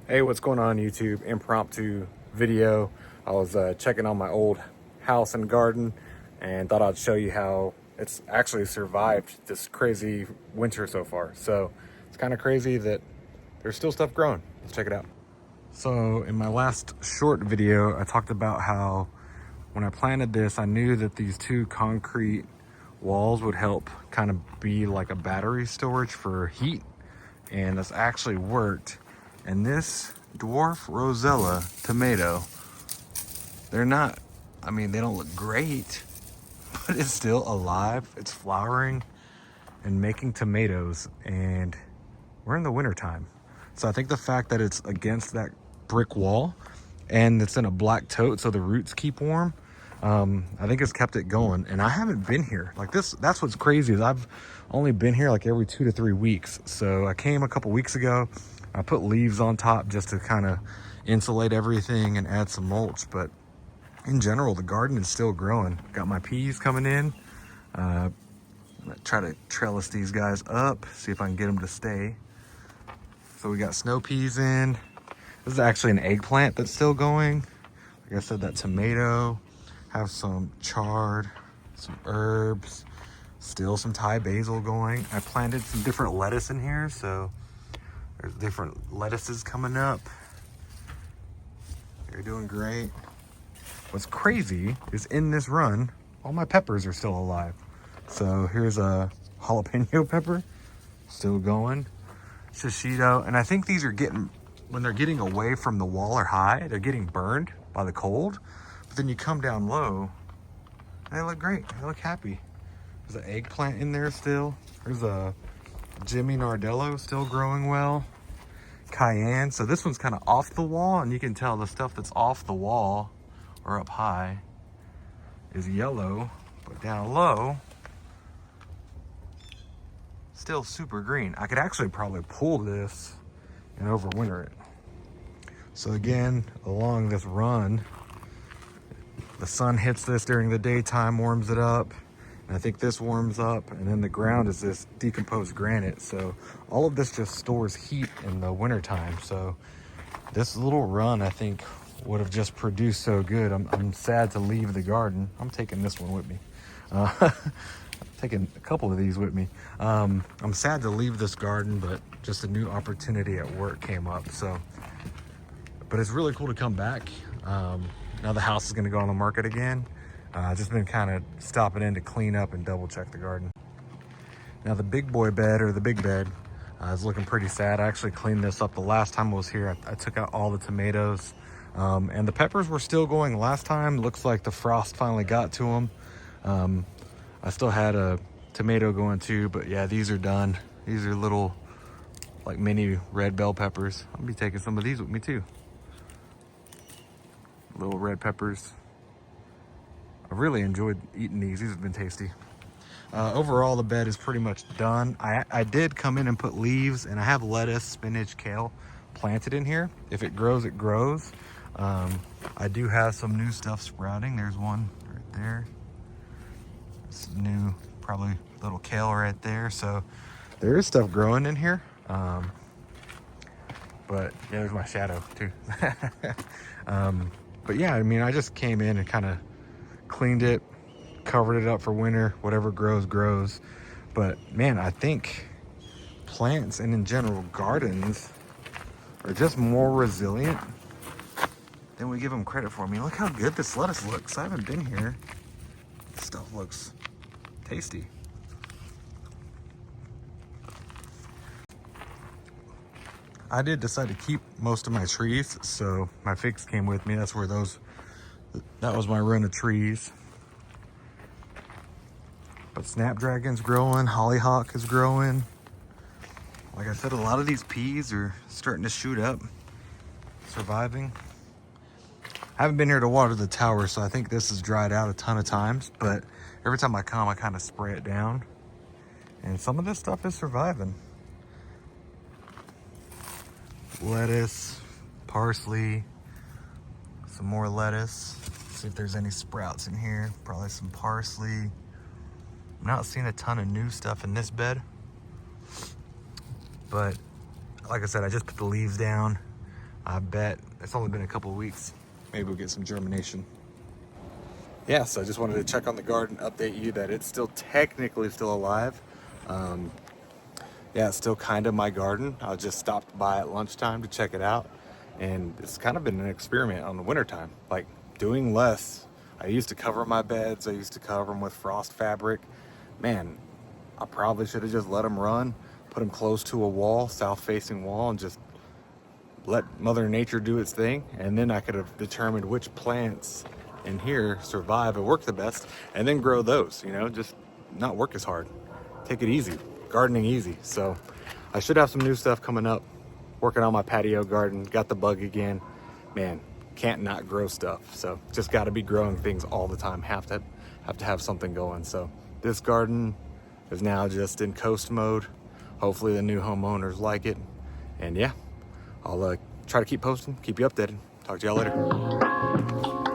Hey, what's going on YouTube? Impromptu video. I was checking on my old house and garden and thought I'd show you how it's actually survived this crazy winter so far. So it's kind of crazy that there's still stuff growing. Let's check it out. So in my last short video, I talked about how when I planted this, I knew that these two concrete walls would help kind of be like a battery storage for heat, and this actually worked. And this dwarf rosella tomato, they're not, I mean, they don't look great, but it's still alive. It's flowering and making tomatoes, and we're in the winter time. So I think the fact that it's against that brick wall and it's in a black tote so the roots keep warm, I think it's kept it going. And I haven't been here like this. That's what's crazy, is I've only been here like every 2 to 3 weeks. So I came a couple weeks ago. I put leaves on top just to kind of insulate everything and add some mulch. But in general, the garden is still growing. Got my peas coming in. I'm gonna try to trellis these guys up, see if I can get them to stay. So we got snow peas in. This is actually an eggplant that's still going. Like I said, that tomato. Have some chard, some herbs, still some Thai basil going. I planted some different lettuce in here, so there's different lettuces coming up. They're doing great. What's crazy is in this run, all my peppers are still alive. So here's a jalapeno pepper, still going. Shishito, and I think these are getting, when they're getting away from the wall or high, they're getting burned by the cold. But then you come down low, and they look great. They look happy. There's an eggplant in there still. There's a Jimmy Nardello still growing well. Cayenne. So this one's kind of off the wall, and you can tell the stuff that's off the wall or up high is yellow, but down low, still super green. I could actually probably pull this and overwinter it. So again, along this run, the sun hits this during the daytime, warms it up, and I think this warms up, and then the ground is this decomposed granite. So all of this just stores heat in the wintertime. So this little run, I think, would have just produced so good. I'm sad to leave the garden. I'm taking this one with me. Taking a couple of these with me. I'm sad to leave this garden, but just a new opportunity at work came up. So, but it's really cool to come back. Now the house is gonna go on the market again. Just been kind of stopping in to clean up and double check the garden. Now the big boy bed, or the big bed, is looking pretty sad. I actually cleaned this up the last time I was here. I took out all the tomatoes, and the peppers were still going last time. Looks like the frost finally got to them. I still had a tomato going too, but yeah, these are done. These are little, like mini red bell peppers. I'll be taking some of these with me too. Little red peppers. I've really enjoyed eating these. These have been tasty. Overall, the bed is pretty much done. I did come in and put leaves, and I have lettuce, spinach, kale planted in here. If it grows, it grows. I do have some new stuff sprouting. There's one right there. It's new, probably little kale right there. So there is stuff growing in here. But yeah, there's my shadow too. But yeah, I mean, I just came in and kind of cleaned it, covered it up for winter. Whatever grows, grows. But man, I think plants and in general gardens are just more resilient than we give them credit for. I mean, look how good this lettuce looks. I haven't been here. This stuff looks tasty. I did decide to keep most of my trees, so my figs came with me. That's where that was my run of trees. But snapdragon's growing, hollyhock is growing. Like I said, a lot of these peas are starting to shoot up, surviving. I haven't been here to water the tower, so I think this has dried out a ton of times, but every time I come, I kind of spray it down. And some of this stuff is surviving. Lettuce, parsley, some more lettuce. See if there's any sprouts in here. Probably some parsley. I'm not seeing a ton of new stuff in this bed, but like I said, I just put the leaves down. I bet it's only been a couple of weeks. Maybe we'll get some germination. Yeah, so I just wanted to check on the garden, update you that it's still technically still alive. Yeah, it's still kind of my garden. I just stopped by at lunchtime to check it out. And it's kind of been an experiment on the wintertime, like doing less. I used to cover my beds. I used to cover them with frost fabric. Man, I probably should have just let them run, put them close to a wall, south-facing wall, and just let Mother Nature do its thing. And then I could have determined which plants in here survive and work the best, and then grow those, you know, just not work as hard. Take it easy, gardening easy. So I should have some new stuff coming up. Working on my patio garden, got the bug again. Man, can't not grow stuff. So just got to be growing things all the time. Have to have something going. So this garden is now just in coast mode. Hopefully the new homeowners like it. And yeah, I'll try to keep posting, keep you updated. Talk to y'all later.